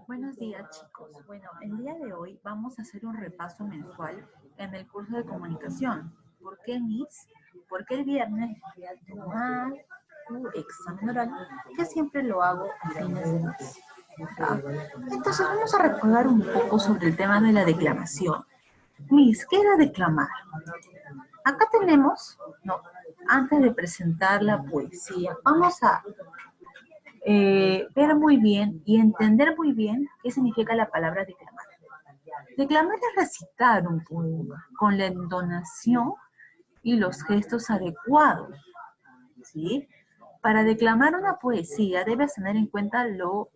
Buenos días, chicos. Bueno, el día de hoy vamos a hacer un repaso mensual en el curso de comunicación. ¿Por qué, Miss? Porque el viernes voy a tomar tu examen oral, que siempre lo hago a fines de mes. ¿Ya? Entonces vamos a recordar un poco sobre el tema de la declamación. Miss, ¿qué era declamar? Acá tenemos, no, antes de presentar la poesía, vamos a ver muy bien y entender muy bien qué significa la palabra declamar. Declamar es recitar un poema con la entonación y los gestos adecuados, ¿sí? Para declamar una poesía debes tener en cuenta lo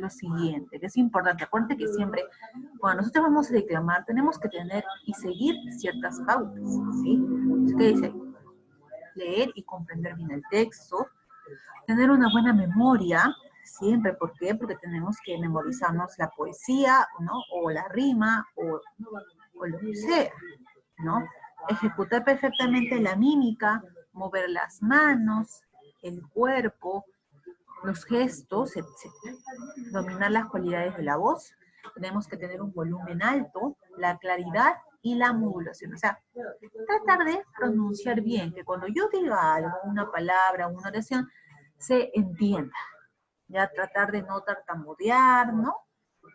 siguiente, que es importante. Acuérdate que siempre, cuando nosotros vamos a declamar, tenemos que tener y seguir ciertas pautas, ¿sí? ¿Qué dice? Leer y comprender bien el texto, tener una buena memoria, siempre, ¿por qué? Porque tenemos que memorizarnos la poesía, ¿no? O la rima, o lo que sea, ¿no? Ejecutar perfectamente la mímica, mover las manos, el cuerpo, los gestos, etc. Dominar las cualidades de la voz. Tenemos que tener un volumen alto, la claridad y la modulación. O sea, tratar de pronunciar bien, que cuando yo diga algo, una palabra, una oración, se entienda. Ya tratar de no tartamudear, ¿no?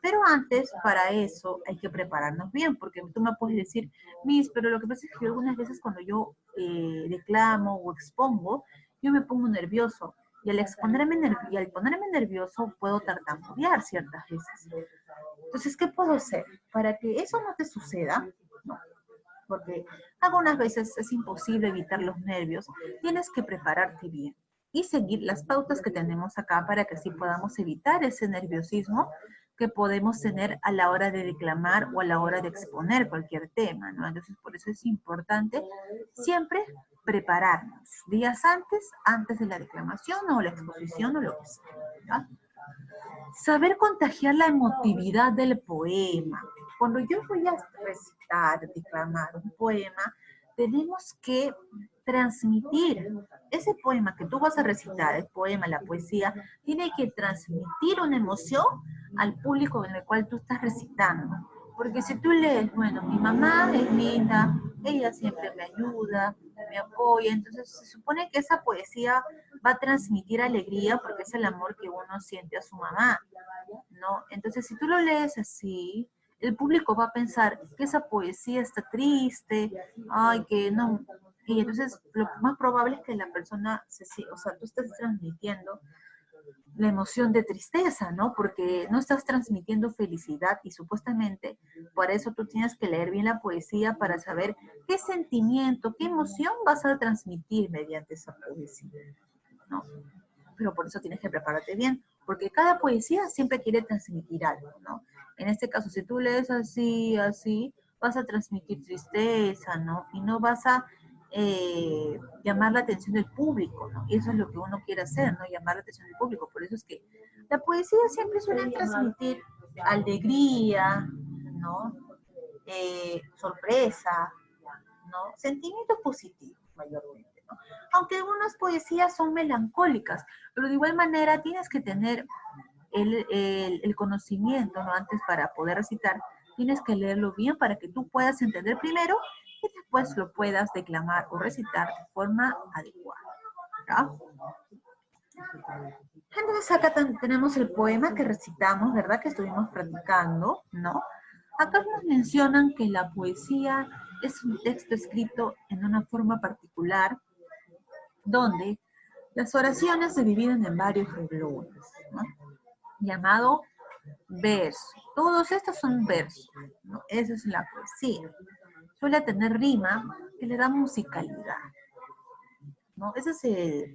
Pero antes, para eso, hay que prepararnos bien, porque tú me puedes decir, Miss, pero lo que pasa es que algunas veces cuando yo declamo o expongo, yo me pongo nervioso. Y al ponerme nervioso, puedo tartamudear ciertas veces. Entonces, ¿qué puedo hacer? Para que eso no te suceda, no, porque algunas veces es imposible evitar los nervios, tienes que prepararte bien y seguir las pautas que tenemos acá para que así podamos evitar ese nerviosismo que podemos tener a la hora de declamar o a la hora de exponer cualquier tema, ¿no? Entonces, por eso es importante siempre prepararnos días antes de la declamación o la exposición o lo que sea, ¿ya? Saber contagiar la emotividad del poema. Cuando yo voy a recitar, declamar un poema, tenemos que transmitir ese poema que tú vas a recitar, el poema, la poesía, tiene que transmitir una emoción al público en el cual tú estás recitando. Porque si tú lees, bueno, mi mamá es linda, ella siempre me ayuda, me apoya, entonces se supone que esa poesía va a transmitir alegría porque es el amor que uno siente a su mamá, ¿no? Entonces, si tú lo lees así, el público va a pensar que esa poesía está triste, ay, que no. Y entonces, lo más probable es que la persona, o sea, tú estás transmitiendo la emoción de tristeza, ¿no? Porque no estás transmitiendo felicidad y supuestamente por eso tú tienes que leer bien la poesía para saber qué sentimiento, qué emoción vas a transmitir mediante esa poesía, ¿no? Pero por eso tienes que prepararte bien, porque cada poesía siempre quiere transmitir algo, ¿no? En este caso, si tú lees así, así, vas a transmitir tristeza, ¿no? Y no vas a llamar la atención del público, ¿no? Y eso es lo que uno quiere hacer, ¿no? Llamar la atención del público. Por eso es que la poesía siempre suele transmitir alegría, ¿no? Sorpresa, ¿no? Sentimientos positivos, mayormente, ¿no? Aunque algunas poesías son melancólicas, pero de igual manera tienes que tener el conocimiento, ¿no? Antes para poder recitar, tienes que leerlo bien para que tú puedas entender primero y después lo puedas declamar o recitar de forma adecuada, ¿no? Entonces acá tenemos el poema que recitamos, ¿verdad? Que estuvimos practicando, ¿no? Acá nos mencionan que la poesía es un texto escrito en una forma particular, donde las oraciones se dividen en varios renglones, ¿no? Llamado verso. Todos estos son versos, ¿no? Esa es la poesía. Suele tener rima que le da musicalidad, ¿no? Ese es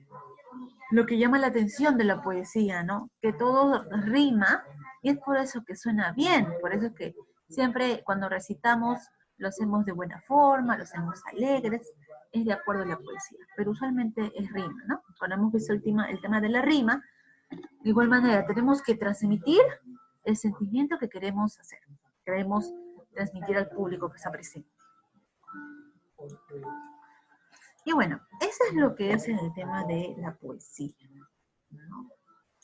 lo que llama la atención de la poesía, ¿no? Que todo rima y es por eso que suena bien, por eso es que siempre cuando recitamos lo hacemos de buena forma, lo hacemos alegres, es de acuerdo a la poesía, pero usualmente es rima, ¿no? Cuando hemos visto el tema de la rima, de igual manera tenemos que transmitir el sentimiento que queremos hacer, queremos transmitir al público que está presente. Y bueno, eso es lo que es el tema de la poesía, ¿no?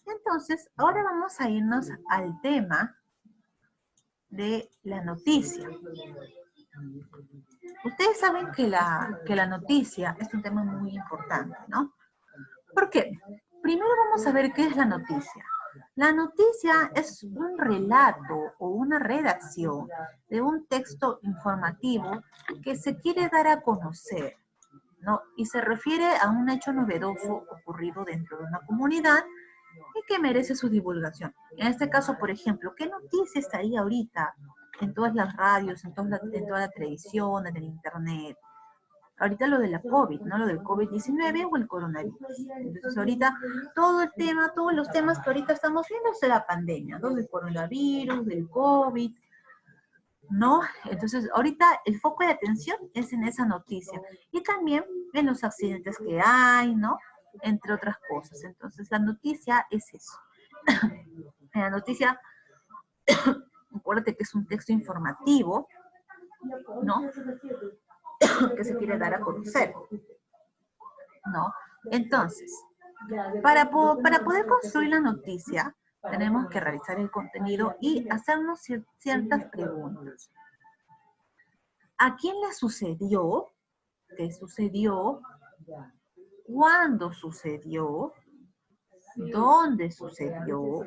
Entonces, ahora vamos a irnos al tema de la noticia. Ustedes saben que la noticia es un tema muy importante, ¿no? ¿Por qué? Primero vamos a ver qué es la noticia. La noticia es un relato o una redacción de un texto informativo que se quiere dar a conocer, ¿no? Y se refiere a un hecho novedoso ocurrido dentro de una comunidad y que merece su divulgación. En este caso, por ejemplo, ¿qué noticia estaría ahorita en todas las radios, en toda la televisión, en el internet? Ahorita lo de la COVID, ¿no? Lo del COVID-19 o el coronavirus. Entonces ahorita todo el tema, todos los temas que ahorita estamos viendo es de la pandemia, ¿no? Del coronavirus, del COVID, ¿no? Entonces ahorita el foco de atención es en esa noticia y también en los accidentes que hay, ¿no? Entre otras cosas. Entonces la noticia es eso. En la noticia, acuérdate que es un texto informativo, ¿no? Que se quiere dar a conocer, ¿no? Entonces, para poder construir la noticia, tenemos que realizar el contenido y hacernos ciertas preguntas. ¿A quién le sucedió? ¿Qué sucedió? ¿Cuándo sucedió? ¿Dónde sucedió?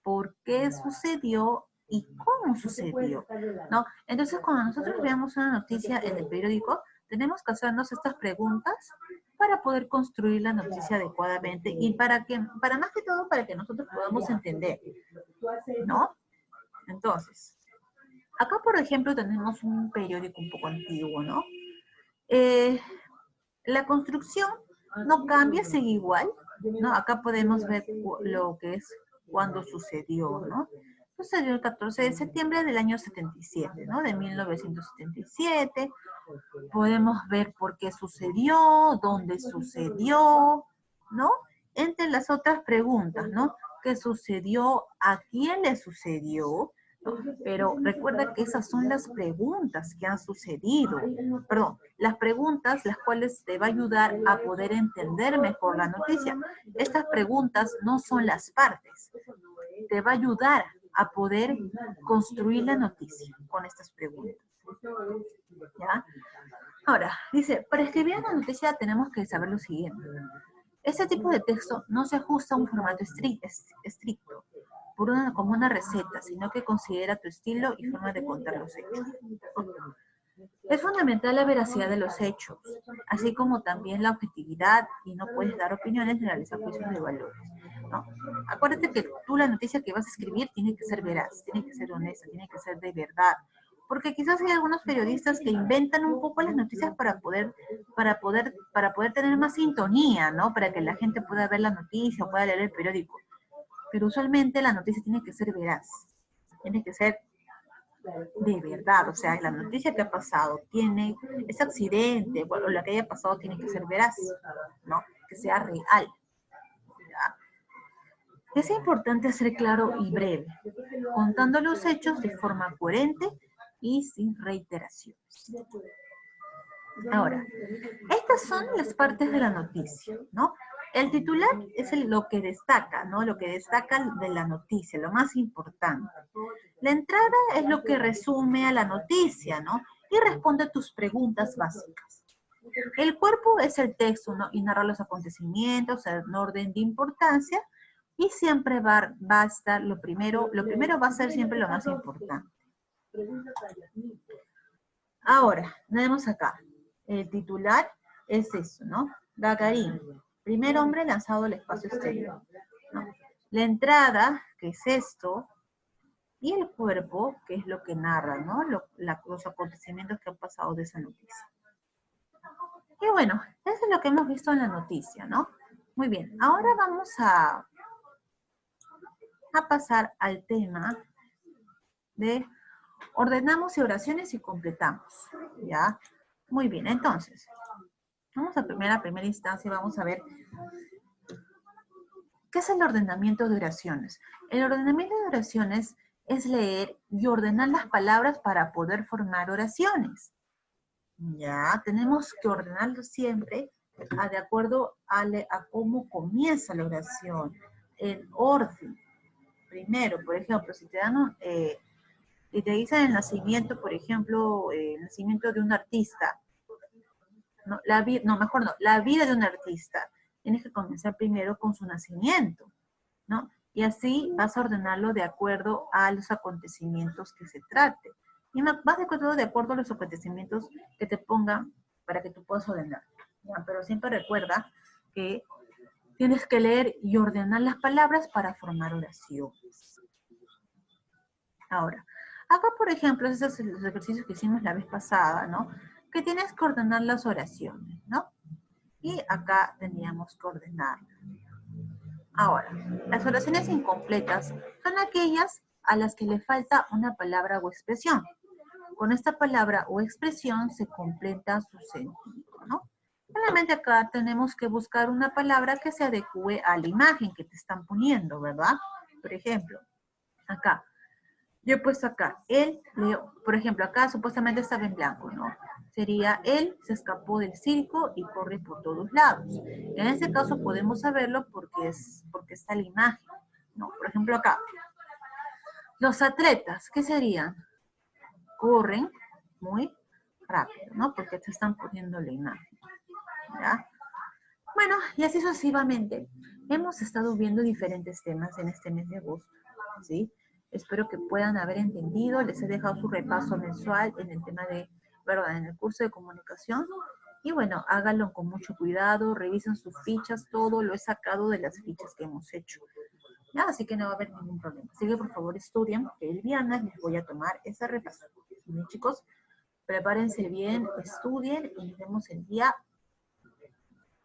¿Por qué sucedió? ¿Y cómo sucedió? ¿No? Entonces, cuando nosotros veamos una noticia en el periódico, tenemos que hacernos estas preguntas para poder construir la noticia adecuadamente y para más que todo, para que nosotros podamos entender, ¿no? Entonces, acá, por ejemplo, tenemos un periódico un poco antiguo, ¿no? La construcción no cambia, sigue igual, ¿no? Acá podemos ver lo que es cuando sucedió, ¿no? Sucedió el 14 de septiembre del año 77, ¿no? De 1977. Podemos ver por qué sucedió, dónde sucedió, ¿no? Entre las otras preguntas, ¿no? ¿Qué sucedió? ¿A quién le sucedió? ¿No? Pero recuerda que esas son las preguntas que han sucedido, perdón, las preguntas las cuales te va a ayudar a poder entender mejor la noticia. Estas preguntas no son las partes, te va a ayudar a poder construir la noticia con estas preguntas. ¿Ya? Ahora, dice, para escribir una noticia tenemos que saber lo siguiente. Este tipo de texto no se ajusta a un formato estricto, como una receta, sino que considera tu estilo y forma de contar los hechos. Es fundamental la veracidad de los hechos, así como también la objetividad, y no puedes dar opiniones ni realizar juicios de valores, ¿no? Acuérdate que tú la noticia que vas a escribir tiene que ser veraz, tiene que ser honesta, tiene que ser de verdad, porque quizás hay algunos periodistas que inventan un poco las noticias para poder tener más sintonía, ¿no? Para que la gente pueda ver la noticia o pueda leer el periódico. Pero usualmente la noticia tiene que ser veraz, tiene que ser de verdad, o sea, la noticia que ha pasado tiene, ese accidente, bueno, lo que haya pasado tiene que ser veraz, ¿no? Que sea real. ¿Ya? Es importante ser claro y breve, contando los hechos de forma coherente y sin reiteraciones. Ahora, estas son las partes de la noticia, ¿no? El titular es lo que destaca, ¿no? Lo que destaca de la noticia, lo más importante. La entrada es lo que resume a la noticia, ¿no? Y responde a tus preguntas básicas. El cuerpo es el texto, ¿no? Y narra los acontecimientos en orden de importancia y siempre va a estar lo primero va a ser siempre lo más importante. Ahora, tenemos acá. El titular es eso, ¿no? Gagarin, primer hombre lanzado al espacio exterior, ¿no? La entrada, que es esto, y el cuerpo, que es lo que narra, ¿no? Los acontecimientos que han pasado de esa noticia. Y bueno, eso es lo que hemos visto en la noticia, ¿no? Muy bien, ahora vamos a pasar al tema de ordenamos y oraciones y completamos, ¿ya? Muy bien, entonces, vamos a primera instancia, vamos a ver ¿qué es el ordenamiento de oraciones? El ordenamiento de oraciones es leer y ordenar las palabras para poder formar oraciones. Ya, tenemos que ordenarlo siempre de acuerdo a cómo comienza la oración, en orden. Primero, por ejemplo, si te dan y te dicen el nacimiento, por ejemplo, el nacimiento de un artista, ¿no? Mejor no, la vida de un artista. Tienes que comenzar primero con su nacimiento, ¿no? Y así vas a ordenarlo de acuerdo a los acontecimientos que se trate. Y vas de acuerdo a los acontecimientos que te pongan para que tú puedas ordenar. ¿Ya? Pero siempre recuerda que tienes que leer y ordenar las palabras para formar oraciones. Ahora, acá por ejemplo, esos son los ejercicios que hicimos la vez pasada, ¿no? Que tienes que ordenar las oraciones, ¿no? Y acá teníamos que ordenarlas. Ahora, las oraciones incompletas son aquellas a las que le falta una palabra o expresión. Con esta palabra o expresión se completa su sentido, ¿no? Solamente acá tenemos que buscar una palabra que se adecue a la imagen que te están poniendo, ¿verdad? Por ejemplo, acá, yo he puesto acá, él, por ejemplo, acá supuestamente estaba en blanco, ¿no? Sería, él se escapó del circo y corre por todos lados. En este caso podemos saberlo porque está la imagen, ¿no? Por ejemplo, acá, los atletas, ¿qué serían? Corren muy rápido, ¿no? Porque te están poniendo la imagen, ¿ya? Bueno, y así sucesivamente. Hemos estado viendo diferentes temas en este mes de agosto, ¿sí? Espero que puedan haber entendido. Les he dejado su repaso mensual en el tema de, perdón, en el curso de comunicación. Y bueno, háganlo con mucho cuidado, revisen sus fichas, todo lo he sacado de las fichas que hemos hecho. ¿Ya? Así que no va a haber ningún problema. Así que por favor estudien, que el viernes les voy a tomar ese repaso. Bien, chicos, prepárense bien, estudien y nos vemos el día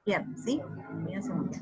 viernes, ¿sí? Cuídense mucho.